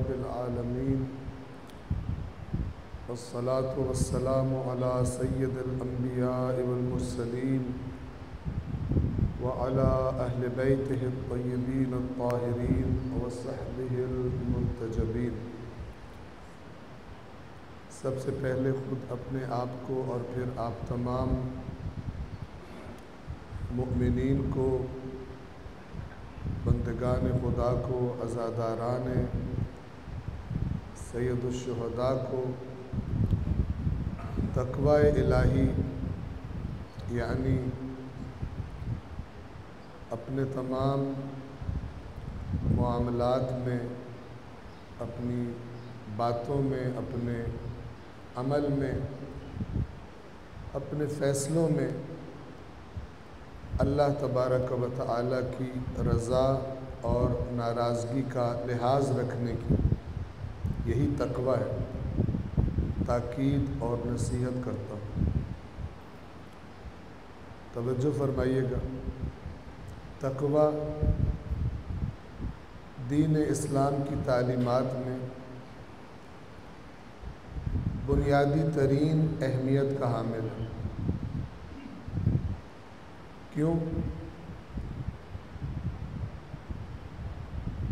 رب العالمين والصلاة والسلام على سيد الأنبياء والمرسلين وعلى أهل بيته الطيبين الطاهرين وصحبه المنتجبين۔ سب سے پہلے خود اپنے آپ کو اور پھر آپ تمام مؤمنین کو، بندگان خدا کو، عزاداران سید الشہداء کو تقوی الہی یعنی اپنے تمام معاملات میں، اپنی باتوں میں، اپنے عمل میں، اپنے فیصلوں میں اللہ تبارک و تعالی کی رضا اور ناراضگی کا لحاظ رکھنے کی یہی تقوی ہے، تاکید اور نصیحت کرتا ہوں۔ توجہ فرمائیے گا، تقوی دین اسلام کی تعلیمات میں بنیادی ترین اہمیت کا حامل ہے۔ کیوں؟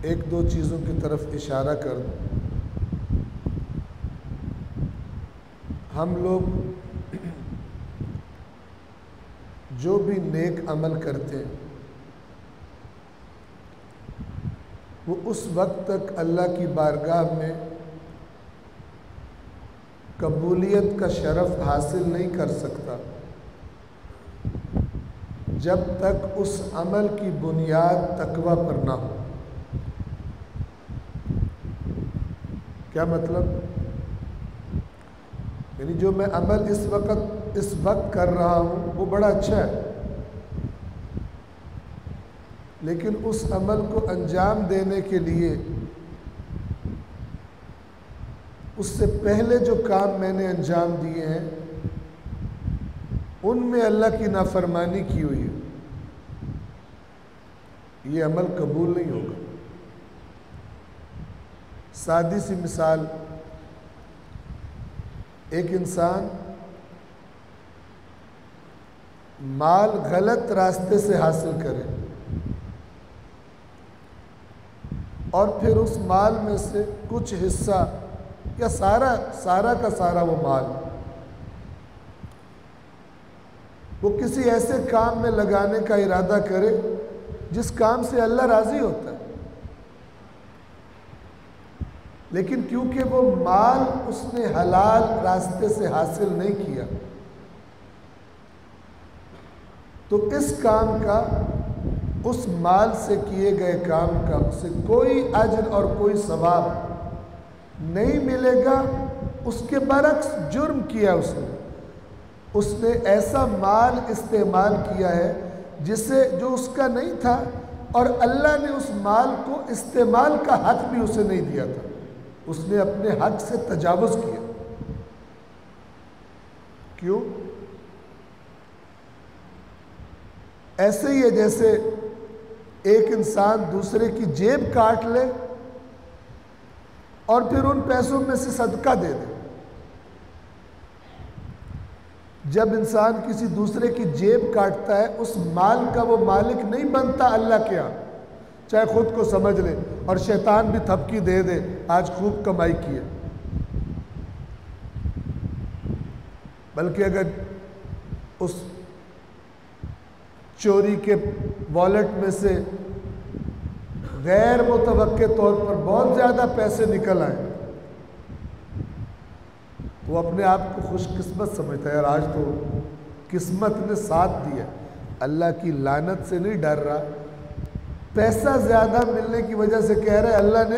ایک دو چیزوں کی طرف اشارہ کر دوں۔ ہم لوگ جو بھی نیک عمل کرتے ہیں وہ اس وقت تک اللہ کی بارگاہ میں قبولیت کا شرف حاصل نہیں کر سکتا جب تک اس عمل کی بنیاد تقوی پر نہ ہو۔ کیا مطلب؟ یعنی جو میں عمل اس وقت کر رہا ہوں وہ بڑا اچھا ہے، لیکن اس عمل کو انجام دینے کے لیے اس سے پہلے جو کام میں نے انجام دیے ہیں ان میں اللہ کی نافرمانی کی ہوئی ہے، یہ عمل قبول نہیں ہوگا۔ سادی سی مثال، ایک انسان مال غلط راستے سے حاصل کرے اور پھر اس مال میں سے کچھ حصہ یا سارا کا سارا وہ مال وہ کسی ایسے کام میں لگانے کا ارادہ کرے جس کام سے اللہ راضی ہوتا ہے، لیکن کیونکہ وہ مال اس نے حلال راستے سے حاصل نہیں کیا تو اس کام کا، اس مال سے کیے گئے کام کا اسے کوئی اجر اور کوئی ثواب نہیں ملے گا۔ اس کے برعکس جرم کیا اس نے ایسا مال استعمال کیا ہے جو اس کا نہیں تھا، اور اللہ نے اس مال کو استعمال کا حق بھی اسے نہیں دیا تھا، اس نے اپنے حق سے تجاوز کیا۔ کیوں؟ ایسے ہی ہے جیسے ایک انسان دوسرے کی جیب کاٹ لے اور پھر ان پیسوں میں سے صدقہ دے دے۔ جب انسان کسی دوسرے کی جیب کاٹتا ہے اس مال کا وہ مالک نہیں بنتا اللہ کے ہاں، چاہے خود کو سمجھ لے اور شیطان بھی تھپکی دے دے آج خوب کمائی کی ہے، بلکہ اگر اس چوری کے والیٹ میں سے غیر متوقع طور پر بہت زیادہ پیسے نکل آئے، وہ اپنے آپ کو خوش قسمت سمجھتا ہے، یار آج تو قسمت نے ساتھ دیا، اللہ کی لعنت سے نہیں ڈر رہا، پیسہ زیادہ ملنے کی وجہ سے کہہ رہا ہے اللہ نے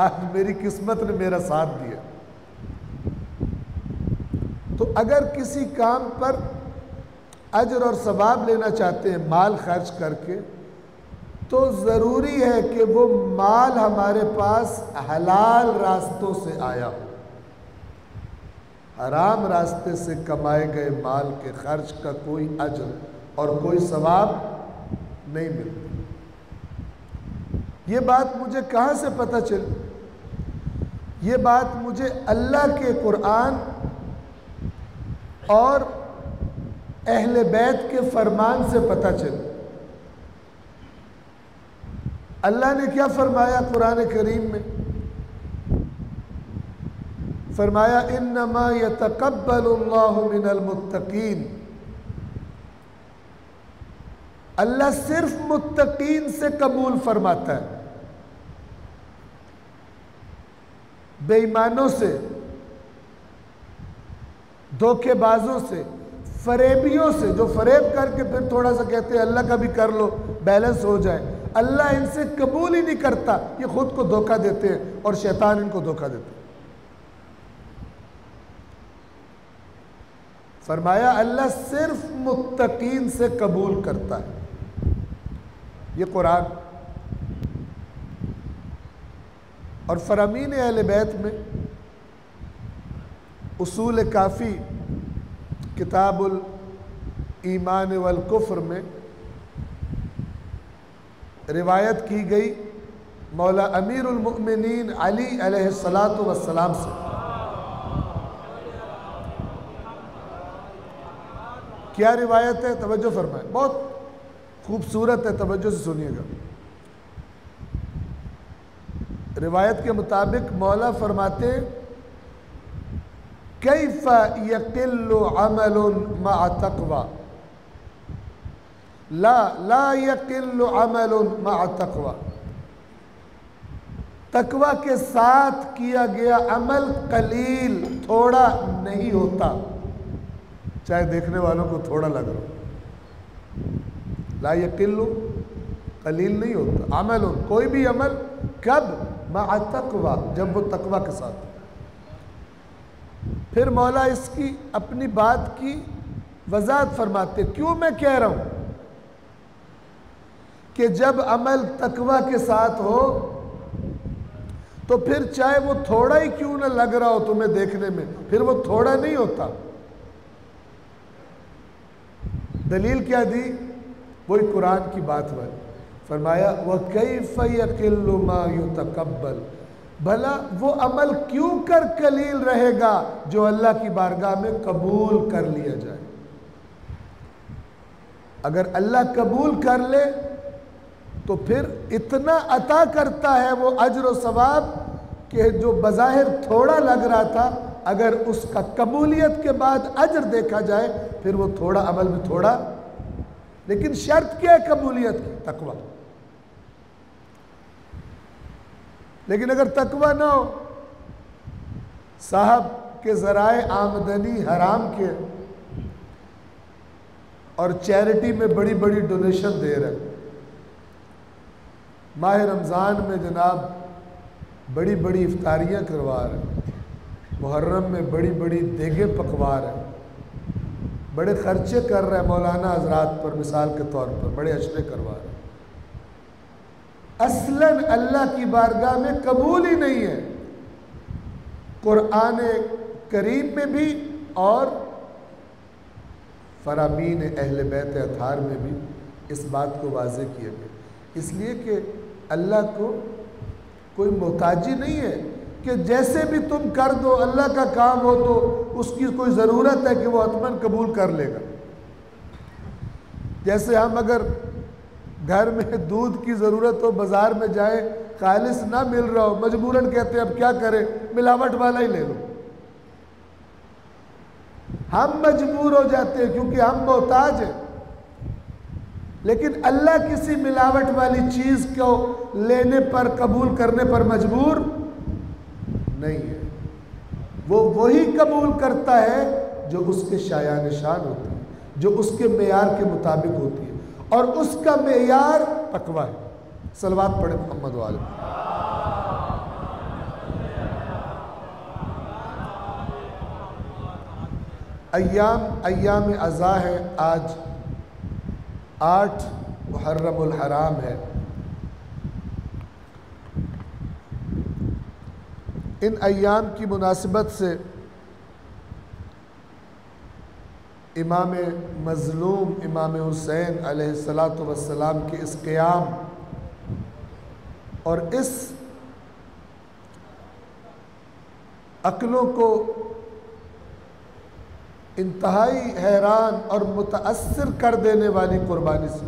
آج میری قسمت نے میرا ساتھ دیا۔ تو اگر کسی کام پر اجر اور ثواب لینا چاہتے ہیں مال خرچ کر کے، تو ضروری ہے کہ وہ مال ہمارے پاس حلال راستوں سے آیا ہو۔ حرام راستے سے کمائے گئے مال کے خرچ کا کوئی اجر اور کوئی ثواب نہیں ملتا۔ یہ بات مجھے کہاں سے پتہ چلی؟ یہ بات مجھے اللہ کے قرآن اور اہل بیت کے فرمان سے پتہ چلی۔ اللہ نے کیا فرمایا قرآن کریم میں؟ فرمایا انما یتقبل اللہ من المتقین، اللہ صرف متقین سے قبول فرماتا ہے، بے ایمانوں سے، دھوکے بازوں سے، فریبیوں سے، جو فریب کر کے پھر تھوڑا سا کہتے ہیں اللہ کا بھی کر لو بیلنس ہو جائے، اللہ ان سے قبول ہی نہیں کرتا، یہ خود کو دھوکہ دیتے ہیں اور شیطان ان کو دھوکہ دیتے ہیں۔ فرمایا اللہ صرف متقین سے قبول کرتا ہے، یہ قرآن۔ اور فرامین اہل بیت میں اصول کافی کتاب الایمان والکفر میں روایت کی گئی مولا امیر المؤمنین علی علیہ السلام سے، کیا روایت ہے؟ توجہ فرمائیں، بہت خوبصورت ہے، توجہ سے سنیے گا۔ روایت کے مطابق مولا فرماتے کیف یقل عمل مع تقوی، لا یقل عمل مع تقوی، تقوی کے ساتھ کیا گیا عمل قلیل، تھوڑا نہیں ہوتا، چاہے دیکھنے والوں کو تھوڑا لگ رہا ہو۔ لا یقل، قلیل نہیں ہوتا، عمل، کوئی بھی عمل، کب؟ مع تقوی، جب وہ تقوی کے ساتھ۔ پھر مولا اس کی اپنی بات کی وضاحت فرماتے، کیوں میں کہہ رہا ہوں کہ جب عمل تقوی کے ساتھ ہو تو پھر چاہے وہ تھوڑا ہی کیوں نہ لگ رہا ہو تمہیں دیکھنے میں، پھر وہ تھوڑا نہیں ہوتا۔ دلیل کیا دی؟ وہی قرآن کی بات ہوئی، فرمایا وَكَيْفَ يَقِلُّ مَا يُتَقَبَّلُ، بھلا وہ عمل کیوں کر قلیل رہے گا جو اللہ کی بارگاہ میں قبول کر لیا جائے۔ اگر اللہ قبول کر لے تو پھر اتنا عطا کرتا ہے وہ اجر و ثواب کہ جو بظاہر تھوڑا لگ رہا تھا، اگر اس کا قبولیت کے بعد اجر دیکھا جائے پھر وہ تھوڑا عمل میں تھوڑا، لیکن شرط کیا ہے قبولیت کی؟ تقوی۔ لیکن اگر تقوی نہ ہو، صاحب کے ذرائع آمدنی حرام کے اور چیریٹی میں بڑی بڑی ڈونیشن دے رہے، ماہ رمضان میں جناب بڑی بڑی افطاریاں کروا رہے، محرم میں بڑی بڑی دیگیں پکوا رہے، بڑے خرچے کر رہے ہیں مولانا حضرات پر، مثال کے طور پر بڑے اشرے کروا رہے، اصلاً اللہ کی بارگاہ میں قبول ہی نہیں ہے۔ قرآن کریم میں بھی اور فرامین اہل بیت اطہار میں بھی اس بات کو واضح کیا گیا، اس لیے کہ اللہ کو کوئی محتاجی نہیں ہے کہ جیسے بھی تم کر دو، اللہ کا کام ہو تو اس کی کوئی ضرورت ہے کہ وہ حتماً قبول کر لے گا۔ جیسے ہم اگر گھر میں دودھ کی ضرورت ہو، بازار میں جائیں، خالص نہ مل رہا ہو، مجبوراً کہتے ہیں اب کیا کریں، ملاوٹ والا ہی لے لو۔ ہم مجبور ہو جاتے ہیں کیونکہ ہم محتاج ہیں، لیکن اللہ کسی ملاوٹ والی چیز کو لینے پر، قبول کرنے پر مجبور نہیں ہے۔ وہ وہی قبول کرتا ہے جو اس کے شایان شان ہوتی ہے، جو اس کے معیار کے مطابق ہوتی ہے، اور اس کا معیار تقوی ہے۔ صلوات پڑھیں محمد والے۔ ایام عزا ہے، آج 8 محرم الحرام ہے۔ ان ایام کی مناسبت سے امام مظلوم امام حسین علیہ السلام کے اس قیام اور اس عقلوں کو انتہائی حیران اور متاثر کر دینے والی قربانی سے۔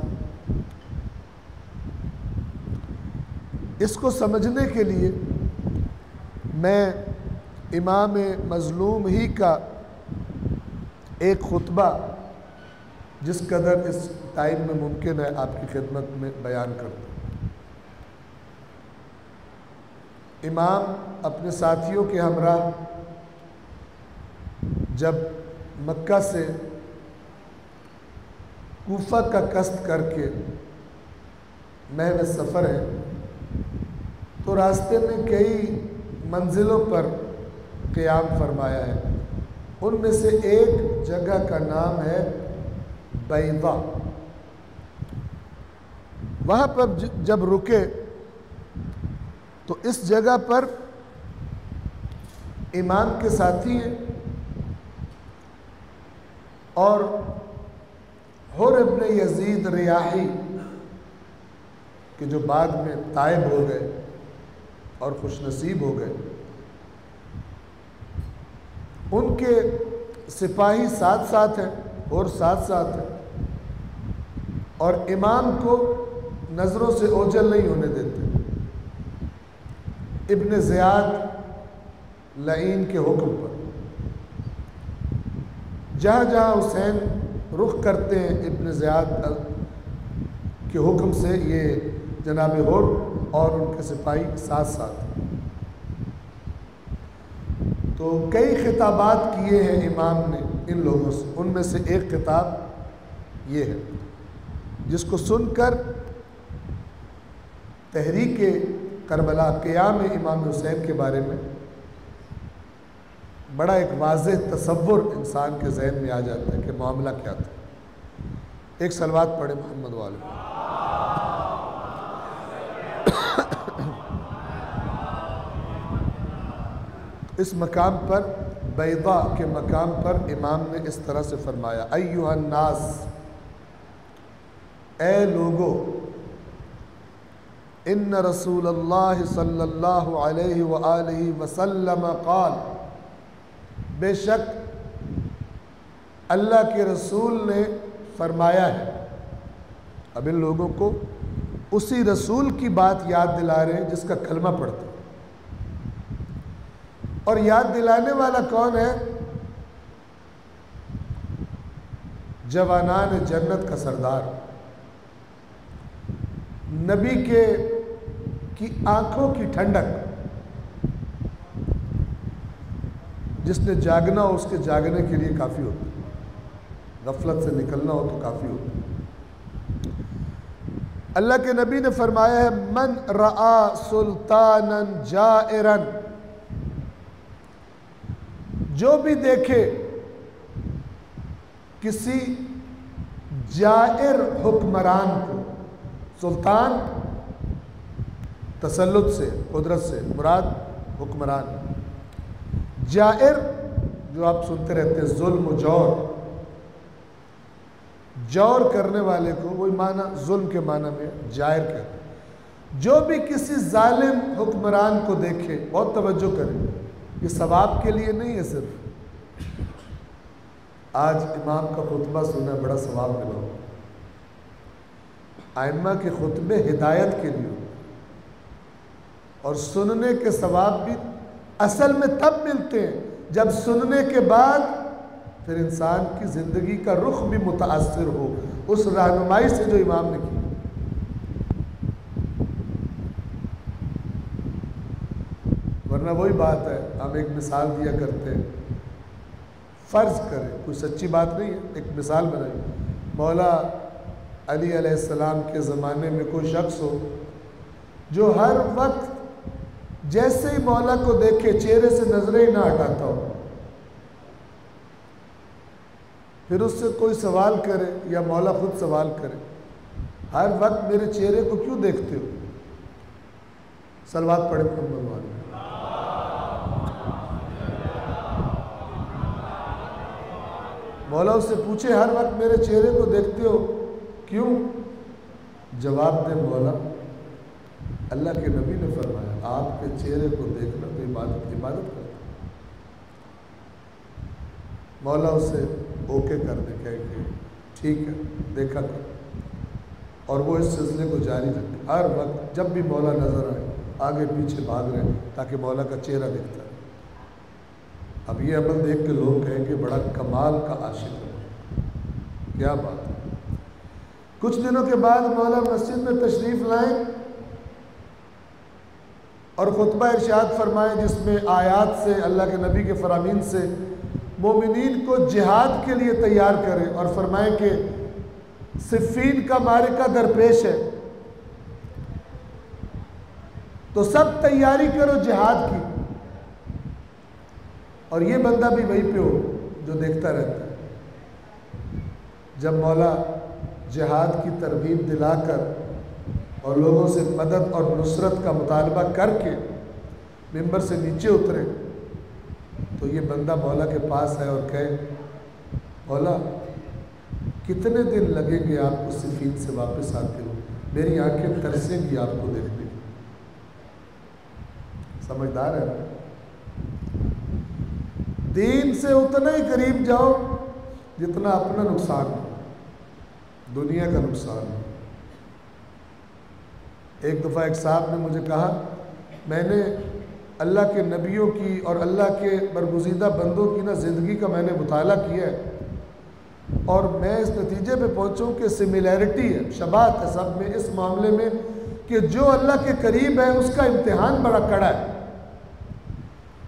اس کو سمجھنے کے لیے میں امام مظلوم ہی کا ایک خطبہ جس قدر اس ٹائم میں ممکن ہے آپ کی خدمت میں بیان کرتا ہوں۔ امام اپنے ساتھیوں کے ہمراہ جب مکہ سے کوفہ کا قصد کر کے محو سفر ہے تو راستے میں کئی منزلوں پر قیام فرمایا ہے۔ ان میں سے ایک جگہ کا نام ہے بیضا۔ وہاں پر جب رکے تو اس جگہ پر امام کے ساتھی ہیں اور حر ابن یزید ریاحی کہ جو بعد میں تائب ہو گئے اور خوش نصیب ہو گئے، ان کے سپاہی ساتھ ساتھ ہیں اور ساتھ ساتھ ہیں اور امام کو نظروں سے اوجھل نہیں ہونے دیتے۔ ابن زیاد لعین کے حکم پر جہاں جہاں حسین رخ کرتے ہیں ابن زیاد کے حکم سے یہ جناب حر اور ان کے سپاہی ساتھ ساتھ۔ تو کئی خطابات کیے ہیں امام نے ان لوگوں سے، ان میں سے ایک خطاب یہ ہے جس کو سن کر تحریک کربلا، قیام امام حسین کے بارے میں بڑا ایک واضح تصور انسان کے ذہن میں آ جاتا ہے کہ معاملہ کیا تھا۔ ایک صلوات پڑھے محمد والے۔ اس مقام پر، بیضا کے مقام پر امام نے اس طرح سے فرمایا: ایھا الناس، اے لوگو، ان رسول اللہ صلی اللہ علیہ وآلہ وسلم قال، بے شک اللہ کے رسول نے فرمایا ہے۔ اب ان لوگوں کو اسی رسول کی بات یاد دلا رہے ہیں جس کا کلمہ پڑھتے ہیں، اور یاد دلانے والا کون ہے؟ جوانان جنت کا سردار، نبی کی آنکھوں کی ٹھنڈک، جس نے جاگنا ہو اس کے جاگنے کے لیے کافی ہوتا ہے، غفلت سے نکلنا ہو تو کافی ہوتا ہے۔ اللہ کے نبی نے فرمایا ہے: من رآ سلطانا جائرا، جو بھی دیکھے کسی جائر حکمران کو، سلطان تسلط سے، قدرت سے مراد حکمران، جائر جو آپ سنتے رہتے ہیں ظلم و جور کرنے والے کو، وہی معنی ظلم کے معنی میں جائر کہتے ہیں۔ جو بھی کسی ظالم حکمران کو دیکھے، بہت توجہ کریں، یہ ثواب کے لیے نہیں ہے صرف۔ آج امام کا خطبہ سنا بڑا ثواب ملا، ائمہ کے خطبے ہدایت کے لیے، اور سننے کے ثواب بھی اصل میں تب ملتے ہیں جب سننے کے بعد پھر انسان کی زندگی کا رخ بھی متاثر ہو اس رہنمائی سے جو امام نے کی۔ ورنہ وہی بات ہے، ہم ایک مثال دیا کرتے ہیں، فرض کریں کوئی سچی بات نہیں ہے، ایک مثال بنائیں، مولا علی علیہ السلام کے زمانے میں کوئی شخص ہو جو ہر وقت جیسے ہی مولا کو دیکھے چہرے سے نظریں ہی نہ ہٹاتا ہو، پھر اس سے کوئی سوال کرے یا مولا خود سوال کرے: ہر وقت میرے چہرے کو کیوں دیکھتے ہو؟ صلوات پڑھے محمد والے۔ مولا اس سے پوچھے: ہر وقت میرے چہرے کو دیکھتے ہو کیوں؟ جواب دے مولا اللہ کے نبی نے فرمایا آپ کے چہرے کو دیکھنا تو عبادت کرتا ہے۔ مولا اسے اوکے کر دے کہ ٹھیک ہے دیکھا کر، اور وہ اس سلسلے کو جاری رکھے۔ ہر وقت جب بھی مولا نظر آئے آگے پیچھے بھاگ رہے ہیں تاکہ مولا کا چہرہ دکھتا ہے۔ اب یہ عمل دیکھ کے لوگ کہیں کہ بڑا کمال کا عاشق ہے، کیا بات ہے۔ کچھ دنوں کے بعد مولا مسجد میں تشریف لائیں اور خطبہ ارشاد فرمائیں جس میں آیات سے، اللہ کے نبی کے فرامین سے مومنین کو جہاد کے لیے تیار کریں، اور فرمائیں کہ صفین کا معرکہ درپیش ہے تو سب تیاری کرو جہاد کی۔ اور یہ بندہ بھی وہیں پہ ہو جو دیکھتا رہتا ہے۔ جب مولا جہاد کی ترغیب دلا کر اور لوگوں سے مدد اور نصرت کا مطالبہ کر کے ممبر سے نیچے اترے تو یہ بندہ مولا کے پاس ہے اور کہے مولا کتنے دن لگیں گے آپ کو صفین سے واپس آتے ہو، میری آنکھیں ترسیں گی آپ کو دیکھنے کی۔ سمجھدار ہے نا؟ دین سے اتنا ہی قریب جاؤ جتنا اپنا نقصان ہو، دنیا کا نقصان ہو۔ ایک دفعہ ایک صاحب نے مجھے کہا میں نے اللہ کے نبیوں کی اور اللہ کے برگزیدہ بندوں کی زندگی کا میں نے مطالعہ کیا ہے اور میں اس نتیجے پہ پہنچوں کہ سملیرٹی ہے، شباہت ہے سب میں اس معاملے میں کہ جو اللہ کے قریب ہے اس کا امتحان بڑا کڑا ہے،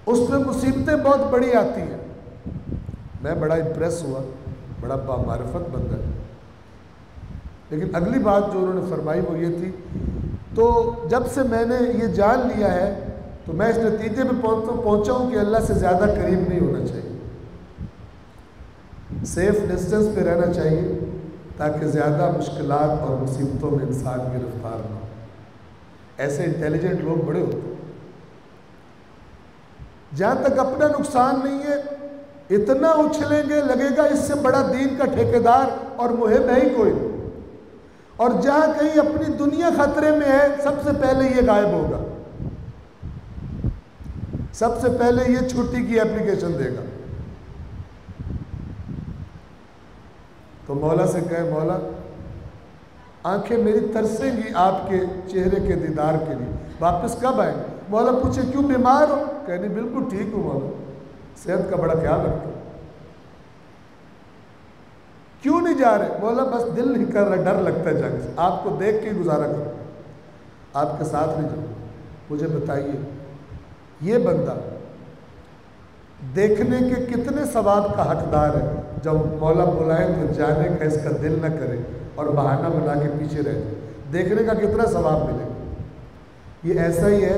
اس میں مصیبتیں بہت بڑی آتی ہیں۔ میں بڑا امپریس ہوا، بڑا بامعرفت بندہ ہے، لیکن اگلی بات جو انہوں نے فرمائی وہ یہ تھی تو جب سے میں نے یہ جان لیا ہے تو میں اس نتیجے پہ پہنچا ہوں کہ اللہ سے زیادہ قریب نہیں ہونا چاہیے، سیف ڈسٹنس پہ رہنا چاہیے تاکہ زیادہ مشکلات اور مصیبتوں میں انسان گرفتار نہ ہو۔ ایسے انٹیلیجنٹ لوگ بڑے ہوتے ہیں۔ جہاں تک اپنا نقصان نہیں ہے اتنا اچھلیں گے لگے گا اس سے بڑا دین کا ٹھیکیدار اور محب ہے ہی کوئی نہیں، اور جہاں کہیں اپنی دنیا خطرے میں ہے سب سے پہلے یہ غائب ہوگا، سب سے پہلے یہ چھٹی کی اپلیکیشن دے گا۔ تو مولا سے کہے مولا آنکھیں میری ترسیں گی آپ کے چہرے کے دیدار کے لیے، واپس کب آئیں؟ مولا پوچھے کیوں بیمار ہو؟ کہنے بالکل ٹھیک ہوں مولا، صحت کا بڑا خیال رکھتا ہوں۔ کیوں نہیں جا رہے؟ مولا بس دل نہیں کر رہا، ڈر لگتا ہے جنگ سے، آپ کو دیکھ کے گزارا کروں، آپ کے ساتھ نہیں جاؤں۔ مجھے بتائیے یہ بندہ دیکھنے کے کتنے ثواب کا حقدار ہے؟ جب مولا بلائیں تو جانے کا اس کا دل نہ کرے اور بہانہ بنا کے پیچھے رہ جائے، دیکھنے کا کتنا ثواب ملے گا۔ یہ ایسا ہی ہے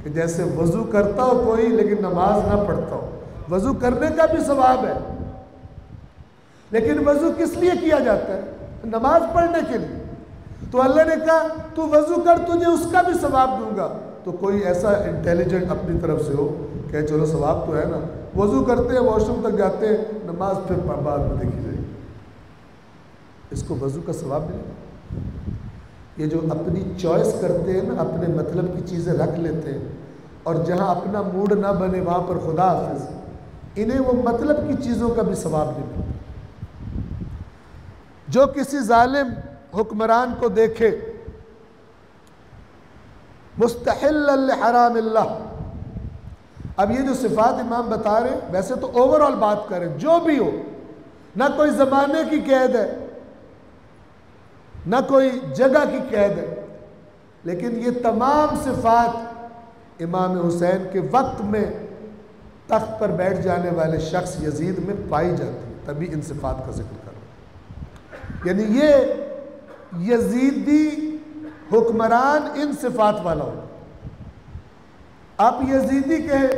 کہ جیسے وضو کرتا ہو کوئی لیکن نماز نہ پڑھتا ہو، وضو کرنے کا بھی ثواب ہے لیکن وضو کس لیے کیا جاتا ہے؟ نماز پڑھنے کے لیے۔ تو اللہ نے کہا تو وضو کر، تجھے اس کا بھی ثواب دوں گا۔ تو کوئی ایسا انٹیلیجنٹ اپنی طرف سے ہو کہ چلو ثواب تو ہے نا، وضو کرتے ہیں واش روم تک جاتے ہیں، نماز پھر بعد میں دیکھی جائے گی، اس کو وضو کا ثواب ملے گا۔ یہ جو اپنی چوائس کرتے ہیں نا، اپنے مطلب کی چیزیں رکھ لیتے ہیں اور جہاں اپنا موڈ نہ بنے وہاں پر خدا حافظ، انہیں وہ مطلب کی چیزوں کا بھی ثواب نہیں ملتا۔ جو کسی ظالم حکمران کو دیکھے مستحل لحرام اللہ، اب یہ جو صفات امام بتا رہے ہیں ویسے تو اوور آل بات کریں، جو بھی ہو، نہ کوئی زمانے کی قید ہے نہ کوئی جگہ کی قید ہے، لیکن یہ تمام صفات امام حسین کے وقت میں تخت پر بیٹھ جانے والے شخص یزید میں پائی جاتی ہے، تبھی ان صفات کا ذکر کرو۔ یعنی یہ یزیدی حکمران ان صفات والا ہو، آپ یزیدی کہیں،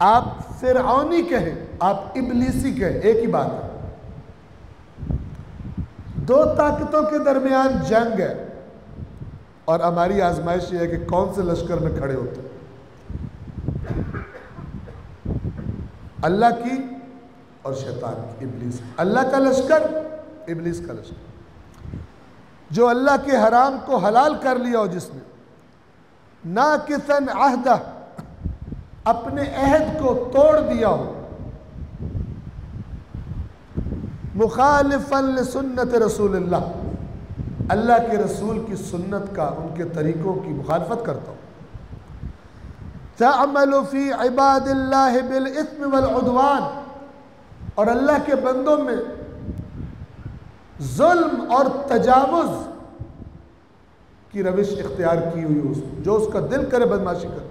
آپ فرعونی کہیں، آپ ابلیسی کہیں، ایک ہی بات ہے۔ دو طاقتوں کے درمیان جنگ ہے اور ہماری آزمائش یہ ہے کہ کون سے لشکر میں کھڑے ہوتے ہیں، اللہ کی اور شیطان کی، ابلیس کی۔ اللہ کا لشکر، ابلیس کا لشکر۔ جو اللہ کے حرام کو حلال کر لیا ہو جس نے، ناقصاً عہدہ، اپنے عہد کو توڑ دیا ہو، مخالفا لسنت رسول اللہ، اللہ کے رسول کی سنت کا، ان کے طریقوں کی مخالفت کرتا ہوں۔ تعمل فی عباد اللہ بالاثم والعدوان، اور اللہ کے بندوں میں ظلم اور تجاوز کی روش اختیار کی ہوئی ہو، جو اس کا دل کرے بدماشی کرے،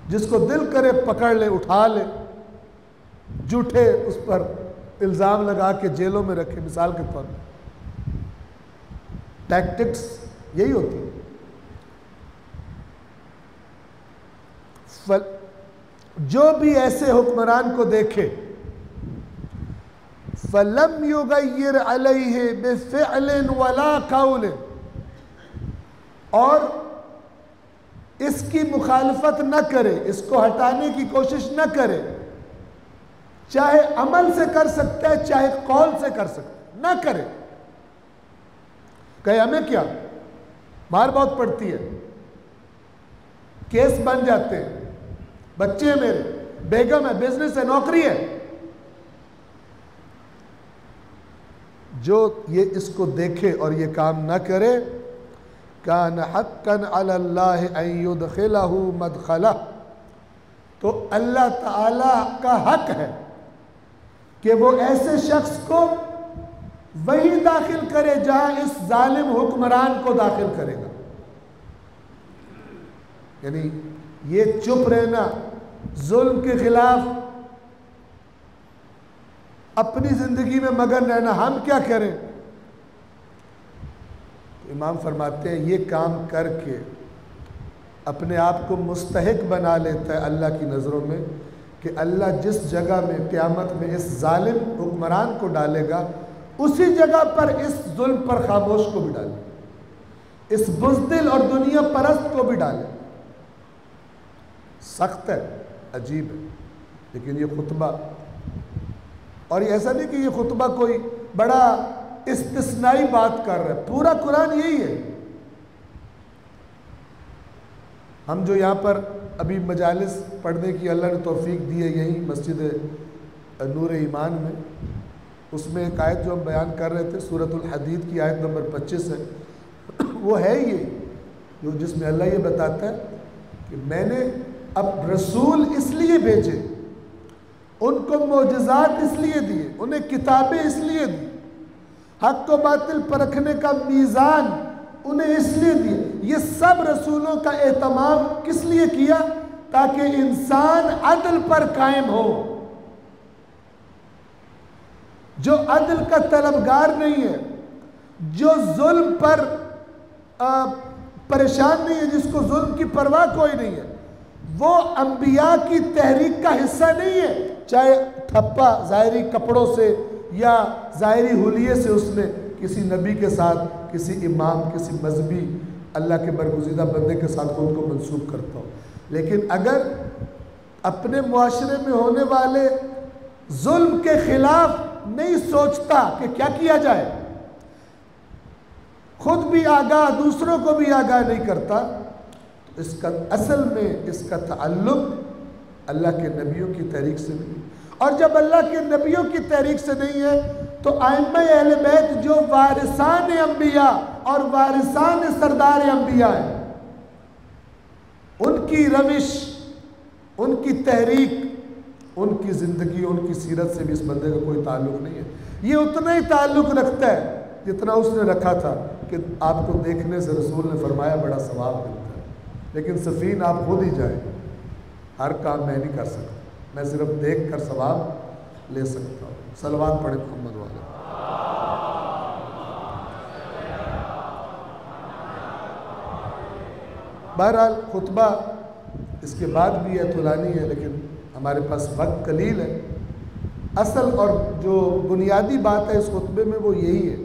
جس کو دل کرے پکڑ لے، اٹھا لے، جھوٹے اس پر الزام لگا کے جیلوں میں رکھے، مثال کے طور پر ٹیکٹکس یہی ہوتی ہے۔ جو بھی ایسے حکمران کو دیکھے فَلَمْ يُغَيِّرْ عَلَيْهِ بِفِعْلٍ وَلَا قَوْلٍ، اور اس کی مخالفت نہ کرے، اس کو ہٹانے کی کوشش نہ کرے، چاہے عمل سے کر سکتا ہے چاہے قول سے کر سکتا ہے، نہ کرے، کہے ہمیں کیا، مار بہت پڑتی ہے، کیس بن جاتے ہیں، بچے ہیں میرے، بیگم ہے، بزنس ہے، نوکری ہے، جو یہ اس کو دیکھے اور یہ کام نہ کرے، کان حقا علی اللہ ان یدخلہ مدخلہ، تو اللہ تعالی کا حق ہے کہ وہ ایسے شخص کو وہی داخل کرے جہاں اس ظالم حکمران کو داخل کرے گا۔ یعنی یہ چپ رہنا، ظلم کے خلاف اپنی زندگی میں مگن رہنا، ہم کیا کریں؟ امام فرماتے ہیں یہ کام کر کے اپنے آپ کو مستحق بنا لیتا ہے اللہ کی نظروں میں، کہ اللہ جس جگہ میں قیامت میں اس ظالم حکمران کو ڈالے گا، اسی جگہ پر اس ظلم پر خاموش کو بھی ڈالے، اس بزدل اور دنیا پرست کو بھی ڈالے۔ سخت ہے، عجیب ہے، لیکن یہ خطبہ، اور یہ ایسا نہیں کہ یہ خطبہ کوئی بڑا استثنائی بات کر رہا ہے، پورا قرآن یہی ہے۔ ہم جو یہاں پر ابھی مجالس پڑھنے کی اللہ نے توفیق دی ہے، یہی مسجد نور ایمان میں، اس میں ایک آیت جو ہم بیان کر رہے تھے، سورۃ الحدید کی آیت نمبر 25 ہے، وہ ہے یہ جس میں اللہ یہ بتاتا ہے کہ میں نے اب رسول اس لیے بھیجے، ان کو معجزات اس لیے دیے، انہیں کتابیں اس لیے دی، حق و باطل پرکھنے کا میزان انہیں اس لیے دی۔ یہ سب رسولوں کا اہتمام کس لیے کیا؟ تاکہ انسان عدل پر قائم ہو۔ جو عدل کا طلبگار نہیں ہے، جو ظلم پر پریشان نہیں ہے، جس کو ظلم کی پرواہ کوئی نہیں ہے، وہ انبیاء کی تحریک کا حصہ نہیں ہے، چاہے تھپا ظاہری کپڑوں سے یا ظاہری حلیے سے اس نے کسی نبی کے ساتھ، کسی امام، کسی مذہبی اللہ کے برگزیدہ بندے کے ساتھ خود کو منسوب کرتا ہو۔ لیکن اگر اپنے معاشرے میں ہونے والے ظلم کے خلاف نہیں سوچتا کہ کیا کیا جائے، خود بھی آگاہ، دوسروں کو بھی آگاہ نہیں کرتا، تو اس کا اصل میں اس کا تعلق اللہ کے نبیوں کی تحریک سے نہیں، اور جب اللہ کے نبیوں کی تحریک سے نہیں ہے تو ائمہ اہل بیت جو وارثان انبیاء اور وارثان سردار انبیاء ہیں، ان کی روش، ان کی تحریک، ان کی زندگی، ان کی سیرت سے بھی اس بندے کا کوئی تعلق نہیں ہے۔ یہ اتنا ہی تعلق رکھتا ہے جتنا اس نے رکھا تھا کہ آپ کو دیکھنے سے رسول نے فرمایا بڑا ثواب ملتا ہے، لیکن سفین آپ خود ہی جائیں، ہر کام میں نہیں کر سکتا، میں صرف دیکھ کر ثواب لے سکتا ہوں۔ صلوات پڑھیں محمد والے۔ بہرحال خطبہ اس کے بعد بھی ہے، طولانی ہے، لیکن ہمارے پاس وقت قلیل ہے۔ اصل اور جو بنیادی بات ہے اس خطبے میں وہ یہی ہے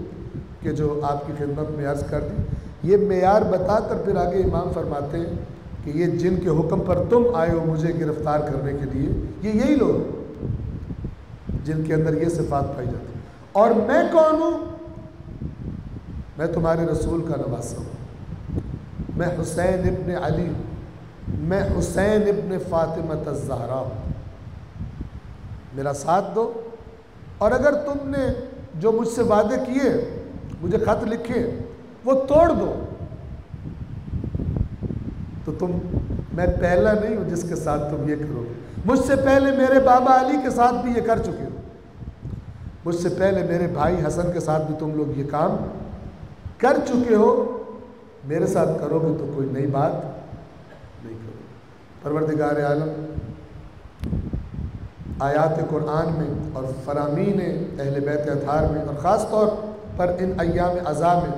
کہ جو آپ کی خدمت میں عرض کر دی، یہ معیار بتا کر پھر آگے امام فرماتے ہیں کہ یہ جن کے حکم پر تم آئے ہو مجھے گرفتار کرنے کے لیے، یہ یہی لوگ جن کے اندر یہ صفات پائی جاتی ہیں۔ اور میں کون ہوں؟ میں تمہارے رسول کا نواسہ ہوں، میں حسین ابن علی ہوں، میں حسین ابن فاطمہ الزہرا ہوں، میرا ساتھ دو، اور اگر تم نے جو مجھ سے وعدے کیے، مجھے خط لکھے، وہ توڑ دو تو میں پہلا نہیں ہوں جس کے ساتھ تم یہ کرو گے۔ مجھ سے پہلے میرے بابا علی کے ساتھ بھی یہ کر چکے ہو، مجھ سے پہلے میرے بھائی حسن کے ساتھ بھی تم لوگ یہ کام کر چکے ہو، میرے ساتھ کرو گے تو کوئی نئی بات نہیں کرو گے۔ پروردگار عالم آیات قرآن میں اور فرامین اہل بیت اطہار میں اور خاص طور پر ان ایام عزا میں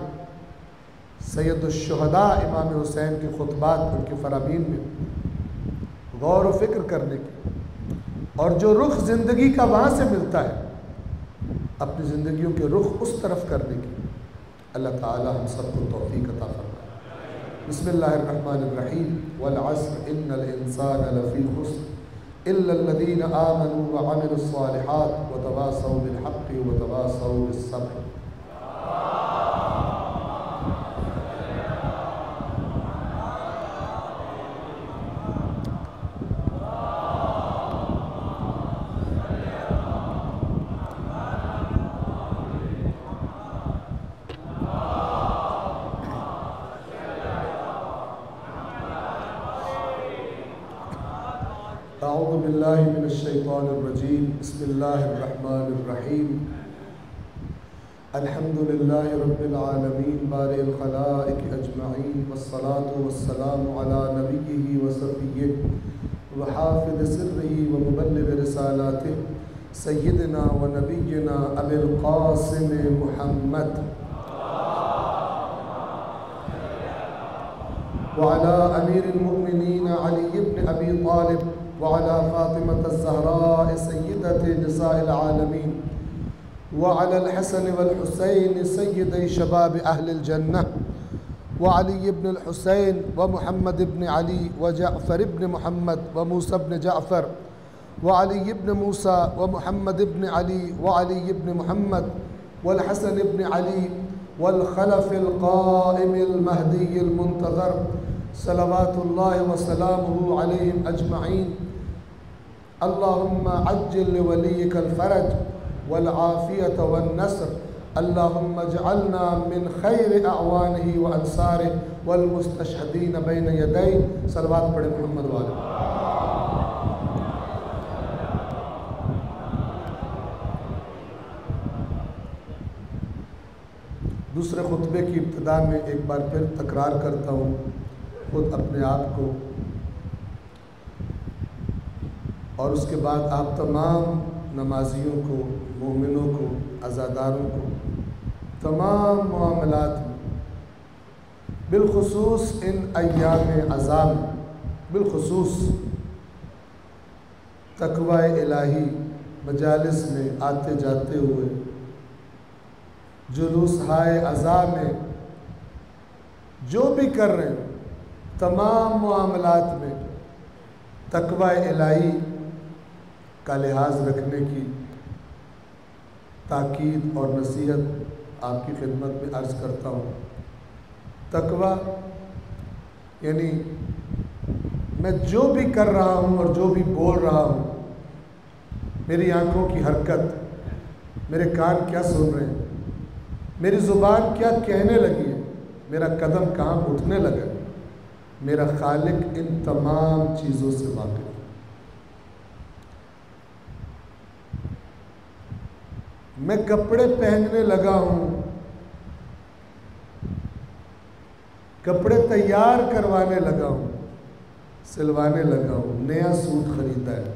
سید الشہداء امام حسین کے خطبات، ان کے فرامین میں غور و فکر کرنے کی اور جو رخ زندگی کا وہاں سے ملتا ہے، اپنی زندگیوں کے رخ اس طرف کرنے کی اللہ تعالی ہم سب کو توفیق عطا فرمائے۔ بسم اللہ الرحمن الرحیم والعصر ان الانسان لفی خسر الا الذین آمنوا وعملوا الصالحات وتواصوا بالحق وتواصوا بالصبر۔ اعوذ باللہ من الشیطان الرجیم، بسم اللہ الرحمن الرحیم، الحمد للہ رب العالمین بارئ الخلائق اجمعین، والصلاة والسلام علی نبیہ وصفیہ وحافظ سرہ ومبلغ رسالاتہ سیدنا و نبینا ابی القاسم محمد وعلى امیر المؤمنین علی بن ابی طالب وعلى فاطمة الزهراء سيدة نساء العالمين وعلى الحسن والحسين سيدي شباب أهل الجنة وعلي بن الحسين ومحمد بن علي وجعفر بن محمد وموسى بن جعفر وعلي بن موسى ومحمد بن علي وعلي بن محمد والحسن بن علي والخلف القائم المهدي المنتظر صلوات الله وسلامه عليهم أجمعين۔ اللهم عجل لوليك الفرج والعافية والنصر، اللهم اجعلنا من خير أعوانه وأنصاره والمستشهدين بين يديه۔ صلوات پڑھیں محمد والے۔ دوسرے خطبے کی ابتدا میں ایک بار پھر تکرار کرتا ہوں خود اپنے آپ کو، اور اس کے بعد آپ تمام نمازیوں کو، مومنوں کو، عزاداروں کو، تمام معاملات میں، بالخصوص ان ایام عزا میں، بالخصوص تقوی الہی مجالس میں آتے جاتے ہوئے، جلوس ہائے عزا میں جو بھی کر رہے ہیں، تمام معاملات میں تقوی الہی کا لحاظ رکھنے کی تاکید اور نصیحت آپ کی خدمت میں عرض کرتا ہوں۔ تقوی یعنی میں جو بھی کر رہا ہوں اور جو بھی بول رہا ہوں، میری آنکھوں کی حرکت، میرے کان کیا سن رہے ہیں، میری زبان کیا کہنے لگی ہے، میرا قدم کہاں اٹھنے لگا، میرا خالق ان تمام چیزوں سے واقف ہے۔ میں کپڑے پہننے لگا ہوں، کپڑے تیار کروانے لگا ہوں، سلوانے لگا ہوں، نیا سوٹ خریدا ہے،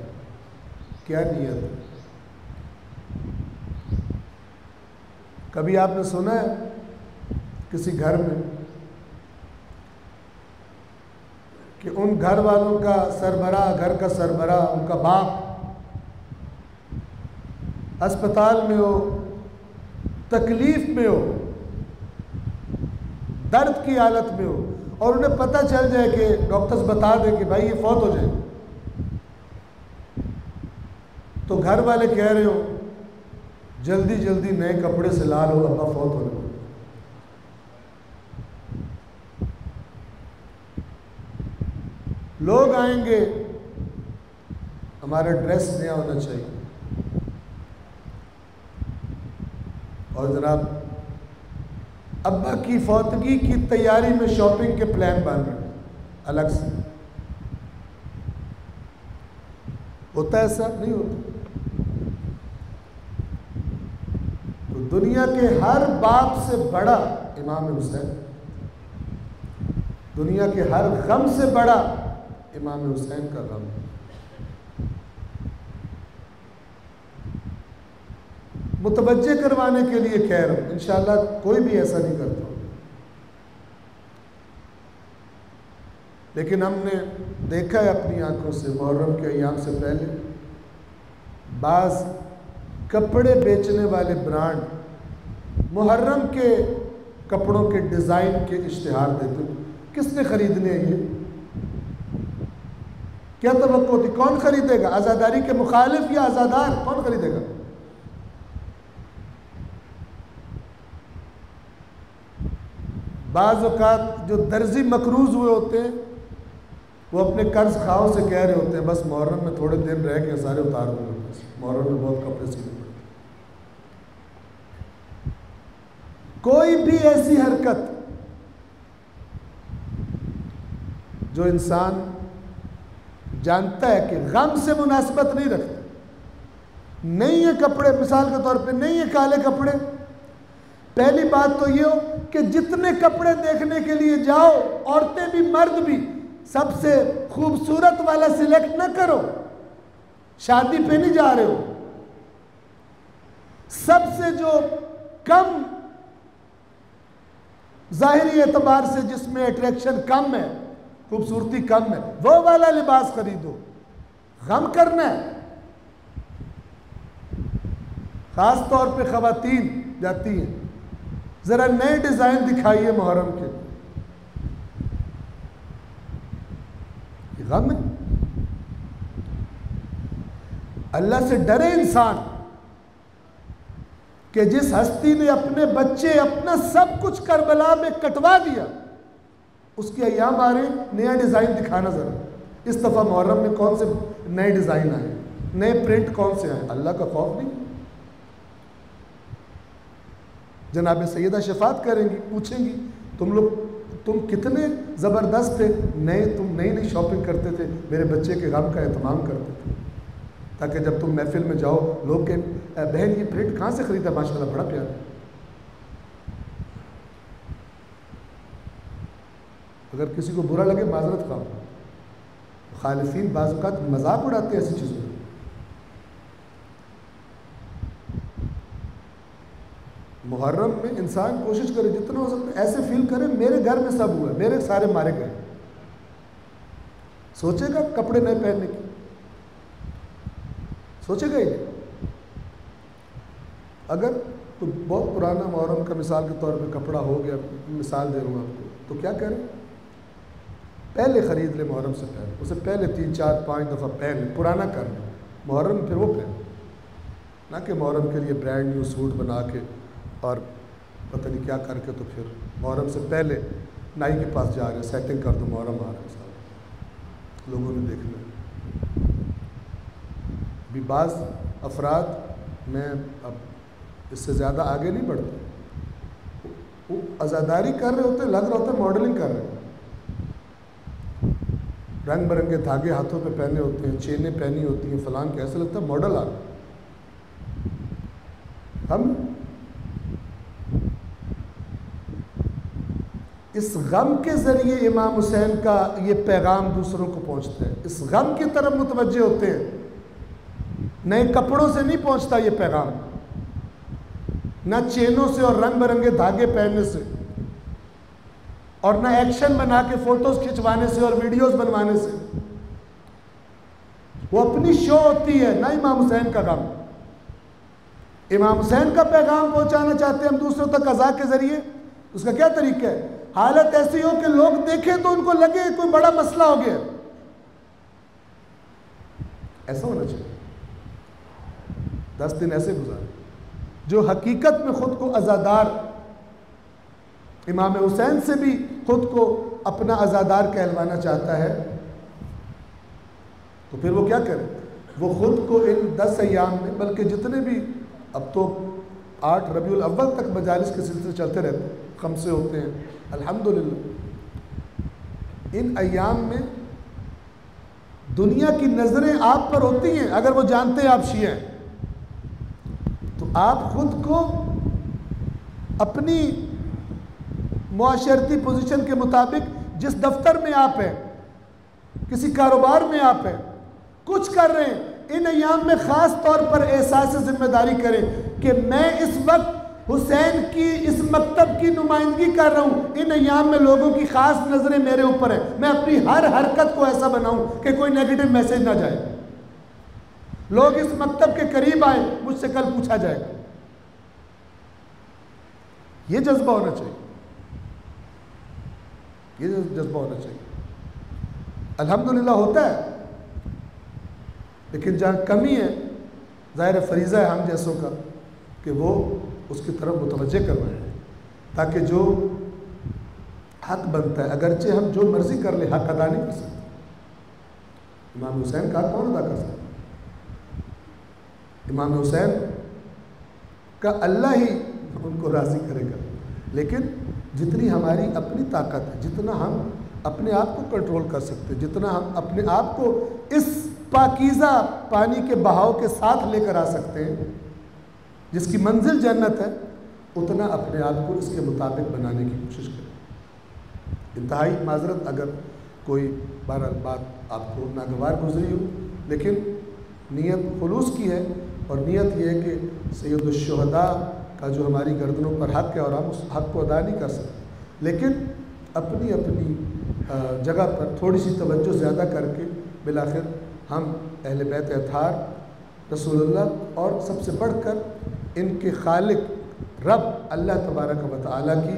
کیا نیت ہے؟ کبھی آپ نے سنا ہے کسی گھر میں کہ ان گھر والوں کا سربراہ، گھر کا سربراہ، ان کا باپ اسپتال میں ہو، تکلیف میں ہو، درد کی حالت میں ہو، اور انہیں پتہ چل جائے کہ ڈاکٹرز بتا دیں کہ بھائی یہ فوت ہو جائے، تو گھر والے کہہ رہے ہو جلدی جلدی نئے کپڑے سے لا لو، ابا فوت ہو رہے۔ لوگ آئیں گے، ہمارا ڈریس نیا ہونا چاہیے، اور جناب ابا کی فوتگی کی تیاری میں شاپنگ کے پلان بن رہے ہیں الگ سے. ہوتا ہے ایسا؟ نہیں ہوتا. تو دنیا کے ہر باپ سے بڑا امام حسین، دنیا کے ہر غم سے بڑا امام حسین کا غم ہے. متوجہ کروانے کے لیے کہہ رہا ہوں، انشاءاللہ کوئی بھی ایسا نہیں کرتا، لیکن ہم نے دیکھا ہے اپنی آنکھوں سے محرم کے ایام سے پہلے بعض کپڑے بیچنے والے برانڈ محرم کے کپڑوں کے ڈیزائن کے اشتہار دیتے. کس نے خریدنے ہیں یہ؟ کیا توقع ہوتی؟ کون خریدے گا؟ عزاداری کے مخالف یا عزادار؟ کون خریدے گا؟ بعض اوقات جو درزی مقروض ہوئے ہوتے ہیں وہ اپنے قرض خواہوں سے کہہ رہے ہوتے ہیں بس محرم میں تھوڑے دن رہ کے سارے اتار دوں گے، محرم میں بہت کپڑے سینے پڑتے. کوئی بھی ایسی حرکت جو انسان جانتا ہے کہ غم سے مناسبت نہیں رکھتا، نہیں ہے کپڑے، مثال کے طور پہ نہیں ہے کالے کپڑے، پہلی بات تو یہ ہو کہ جتنے کپڑے دیکھنے کے لیے جاؤ، عورتیں بھی مرد بھی، سب سے خوبصورت والا سلیکٹ نہ کرو. شادی پہ نہیں جا رہے ہو. سب سے جو کم ظاہری اعتبار سے جس میں اٹریکشن کم ہے، خوبصورتی کم ہے، وہ والا لباس خریدو. غم کرنا ہے. خاص طور پہ خواتین جاتی ہیں، ذرا نئے ڈیزائن دکھائیے محرم کے. یہ غم ہے. اللہ سے ڈرے انسان کہ جس ہستی نے اپنے بچے، اپنا سب کچھ کربلا میں کٹوا دیا، اس کے ایام آ رہے ہیں، نیا ڈیزائن دکھانا ذرا. اس دفعہ محرم میں کون سے نئے ڈیزائن آئے، نئے پرنٹ کون سے آئے؟ اللہ کا خوف نہیں. جناب سیدہ شفاعت کریں گی، پوچھیں گی تم کتنے زبردست تھے، تم نئی شاپنگ کرتے تھے، میرے بچے کے غم کا اہتمام کرتے تھے، تاکہ جب تم محفل میں جاؤ لوگ کہ بہن یہ پرنٹ کہاں سے خریدا، ماشاءاللہ بڑا پیارا. اگر کسی کو برا لگے معذرت خواہ. مخالفین بعض اوقات مذاق اڑاتے ہیں ایسی چیزوں. محرم میں انسان کوشش کرے جتنا ہو سکتا ہے ایسے فیل کرے میرے گھر میں سب ہوا ہے، میرے سارے مارے گئے. سوچے گا کپڑے نئے پہننے کی؟ سوچے گا یہ؟ اگر تو بہت پرانا محرم کا مثال کے طور پہ کپڑا ہو گیا، مثال دے رہا ہوں آپ کو، تو کیا کریں؟ پہلے خرید لے محرم سے پہلے، اسے پہلے 3 4 5 دفعہ پہن لے، پرانا کر لے، محرم پھر وہ پہن. نہ کہ محرم کے لیے برانڈ نیو سوٹ بنا کے اور پتہ نہیں کیا کر کے تو پھر محرم سے پہلے نائی کے پاس جا رہے سیٹنگ کر دو، محرم آ رہا ہے صاحب، لوگوں نے دیکھنا. بھی بعض افراد، میں اب اس سے زیادہ آگے نہیں بڑھتا، وہ عزاداری کر رہے ہوتے، لگ رہا ہوتا ماڈلنگ کر رہے ہیں، رنگ برنگے دھاگے ہاتھوں پہ پہنے ہوتے ہیں، چینیں پہنی ہوتی ہیں، فلان کے، ایسا لگتا ہے ماڈل آ رہا. ہم اس غم کے ذریعے امام حسین کا یہ پیغام دوسروں کو پہنچتا ہے، اس غم کی طرف متوجہ ہوتے ہیں. نئے کپڑوں سے نہیں پہنچتا یہ پیغام، نہ چینوں سے اور رنگ برنگے دھاگے پہننے سے، اور نہ ایکشن بنا کے فوٹوز کھنچوانے سے اور ویڈیوز بنوانے سے. وہ اپنی شو ہوتی ہے، نہ امام حسین کا غم. امام حسین کا پیغام پہنچانا چاہتے ہیں ہم دوسروں تک قضا کے ذریعے. اس کا کیا طریقہ ہے؟ حالت ایسی ہو کہ لوگ دیکھیں تو ان کو لگے کوئی بڑا مسئلہ ہو گیا. ایسا ہونا چاہیے. 10 دن ایسے گزارے. جو حقیقت میں خود کو عزادار، امام حسین سے بھی خود کو اپنا عزادار کہلوانا چاہتا ہے، تو پھر وہ کیا کرے؟ وہ خود کو ان 10 ایام میں، بلکہ جتنے بھی اب تو 8 ربیع الاول تک مجالس کے سلسلے چلتے رہتے ہیں، خمسے ہوتے ہیں الحمدللہ۔ ان ایام میں دنیا کی نظریں آپ پر ہوتی ہیں، اگر وہ جانتے ہیں آپ شیعہ ہیں تو آپ خود کو اپنی معاشرتی پوزیشن کے مطابق جس دفتر میں آپ ہیں، کسی کاروبار میں آپ ہیں، کچھ کر رہے ہیں، ان ایام میں خاص طور پر احساس ذمہ داری کریں کہ میں اس وقت حسین کی اس مکتب کی نمائندگی کر رہا ہوں، ان ایام میں لوگوں کی خاص نظریں میرے اوپر ہیں، میں اپنی ہر حرکت کو ایسا بناؤں کہ کوئی نیگیٹو میسج نہ جائے، لوگ اس مکتب کے قریب آئے، مجھ سے کل پوچھا جائے گا۔ یہ جذبہ ہونا چاہیے، یہ جذبہ ہونا چاہیے۔ الحمدللہ ہوتا ہے، لیکن جہاں کمی ہے ظاہر فریضہ ہے ہم جیسوں کا کہ وہ اس کی طرف متوجہ کروائیں، تاکہ جو حق بنتا ہے، اگرچہ ہم جو مرضی کر لیں حق ادا نہیں کر سکتے۔ امام حسین کا کون ادا کر سکتا؟ امام حسین کا اللہ ہی ان کو راضی کرے گا، لیکن جتنی ہماری اپنی طاقت ہے، جتنا ہم اپنے آپ کو کنٹرول کر سکتے، جتنا ہم اپنے آپ کو اس پاکیزہ پانی کے بہاؤ کے ساتھ لے کر آ سکتے ہیں جس کی منزل جنت ہے، اتنا اپنے آپ کو اس کے مطابق بنانے کی کوشش کریں۔ انتہائی معذرت اگر کوئی بات آپ کو ناگوار گزری ہو، لیکن نیت خلوص کی ہے، اور نیت یہ ہے کہ سید الشہداء کا جو ہماری گردنوں پر حق ہے اور ہم اس حق کو ادا نہیں کر سکتے، لیکن اپنی اپنی جگہ پر تھوڑی سی توجہ زیادہ کر کے بالآخر ہم اہل بیت اطہار رسول اللہ اور سب سے بڑھ کر ان کے خالق رب اللہ تبارک و تعالیٰ کی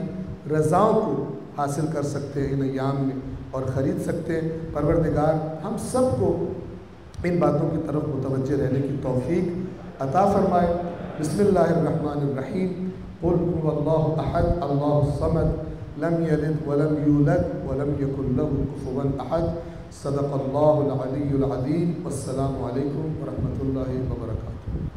رضاؤں کو حاصل کر سکتے ہیں ان ایام میں اور خرید سکتے ہیں۔ پروردگار ہم سب کو ان باتوں کی طرف متوجہ رہنے کی توفیق عطا فرمائے۔ بسم اللہ الرحمن الرحیم، قل هو اللہ احد اللہ الصمد لم یلد ولم یولد ولم یکن له کفوا احد۔ صدق اللہ العلی العظیم۔ والسلام علیکم ورحمۃ اللہ وبرکاتہ۔